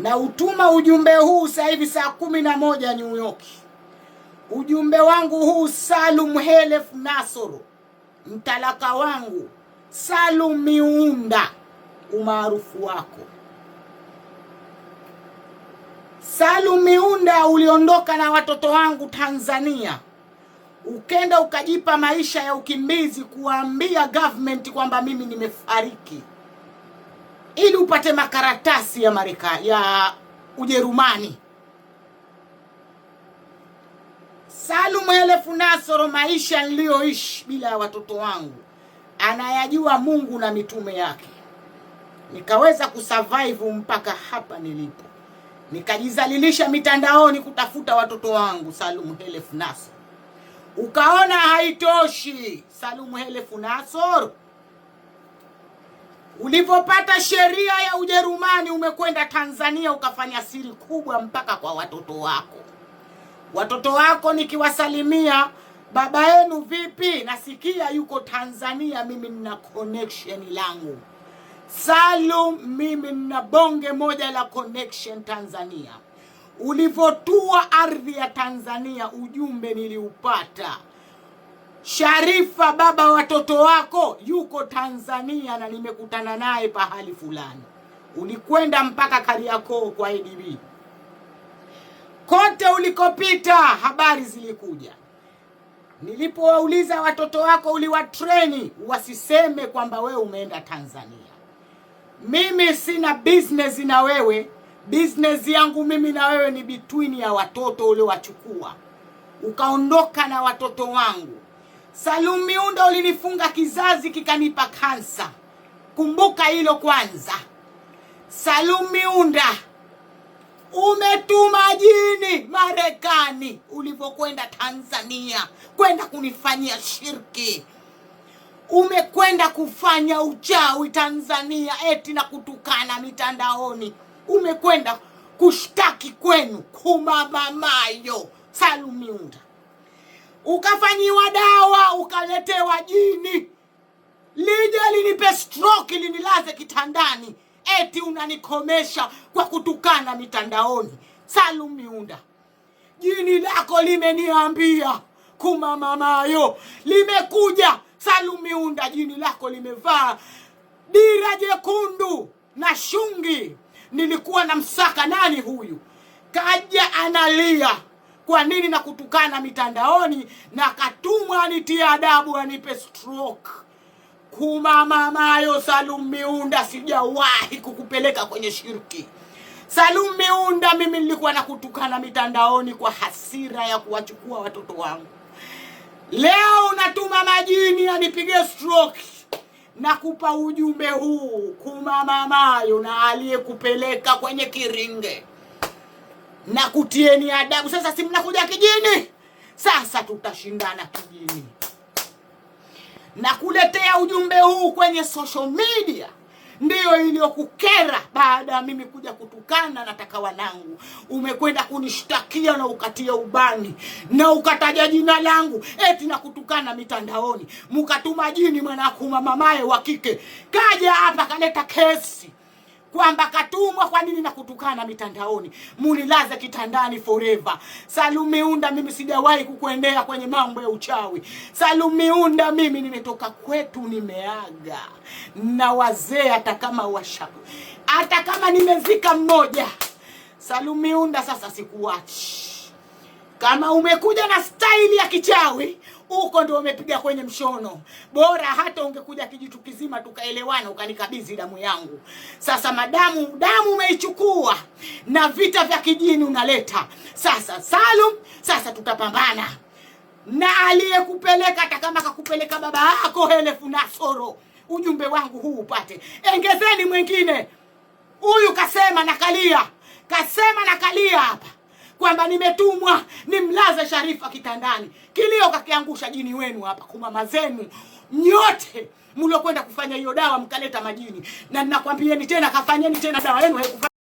Na utuma ujumbe huu sasa hivi saa 11 New York. Ujumbe wangu huu, Salum Khelef Nasoro, mtalaka wangu Salum Miunda, umaarufu wako Salum Miunda, uliondoka na watoto wangu Tanzania, ukenda ukajipa maisha ya ukimbizi, kuambia government kwamba mimi nimefariki, ili upate makaratasi ya Marekani, ya Ujerumani. Salum Khelef Nasoro, maisha niliyoishi bila ya watoto wangu anayajua Mungu na mitume yake. Nikaweza kusurvive mpaka hapa nilipo. Nikajizalilisha mitandaoni kutafuta watoto wangu Salum Khelef Nasoro. Ukaona haitoshi, Salum Khelef Nasoro, ulipopata sheria ya Ujerumani umekwenda Tanzania ukafanya siri kubwa mpaka kwa watoto wako. Watoto wako nikiwasalimia, baba yenu vipi, nasikia yuko Tanzania, mimi nina connection langu Salum, mimi nina bonge moja la connection Tanzania. Ulivotua ardhi ya Tanzania, ujumbe niliupata, Sharifa baba watoto wako yuko Tanzania na nimekutana naye pahali fulani. Ulikwenda mpaka Kariakoo kwa ADB. Kote ulikopita habari zilikuja. Nilipowauliza watoto wako, uliwatreni wasiseme kwamba wewe umeenda Tanzania. Mimi sina business na wewe. Business yangu mimi na wewe ni between ya watoto uliowachukua ukaondoka na watoto wangu. Salum Miunda, ulinifunga kizazi kikanipa kansa. Kumbuka hilo kwanza. Salum Miunda, umetuma jini Marekani ulipokwenda Tanzania kwenda kunifanyia shirki. Umekwenda kufanya uchawi Tanzania eti na kutukana mitandaoni. Umekwenda kushtaki kwenu kumamamayo Salum Miunda. Ukafanyiwa dawa, ukaletewa jini lije linipe stroke, linilaze kitandani, eti unanikomesha kwa kutukana mitandaoni. Salum Miunda, jini lako limeniambia kumamamayo, limekuja. Salum Miunda, jini lako limevaa dira jekundu na shungi. Nilikuwa na msaka, nani huyu? Kaja analia kwa nini na kutukana mitandaoni, na katumwa anitie adabu, anipe stroke. Kumamamayo Salum Miunda, sijawahi kukupeleka kwenye shirki. Salum Miunda, mimi nilikuwa na kutukana mitandaoni kwa hasira ya kuwachukua watoto wangu. Leo unatuma majini anipige stroke. Nakupa ujumbe huu kumamamayo na aliyekupeleka kwenye kiringe, na kutieni adabu. Sasa si mnakuja kijini, sasa tutashindana kijini. Na kuletea ujumbe huu kwenye social media ndiyo iliyokukera baada ya mimi kuja kutukana nataka wanangu. Umekwenda kunishtakia na ukatia ubani na ukataja jina langu eti na kutukana mitandaoni. Mukatuma jini mwanakuma mamaye wa kike kaja hapa kaleta kesi kwamba katumwa kwa nini na kutukana mitandaoni, munilaze kitandani forever. Salum Miunda, mimi sijawahi kukuendea kwenye mambo ya uchawi. Salum Miunda, mimi nimetoka kwetu, nimeaga na wazee, hata kama nimezika mmoja. Salum Miunda, sasa sikuachi. Kama umekuja na style ya kichawi, uko ndio umepiga kwenye mshono. Bora hata ungekuja kijitu kizima tukaelewana, ukanikabidhi damu yangu. Sasa madamu damu umeichukua na vita vya kijini unaleta. Sasa Salum, sasa tutapambana. Na aliyekupeleka, hata kama kakupeleka baba yako Khelef Nasoro, ujumbe wangu huu upate. Engezeni mwingine. Huyu kasema na kalia hapa kwamba nimetumwa nimlaze Sharifa kitandani. Kilio kakiangusha jini wenu hapa, kumama zenu nyote mliokwenda kufanya hiyo dawa mkaleta majini. Na ninakwambieni tena, kafanyeni tena dawa yenu haikufanya.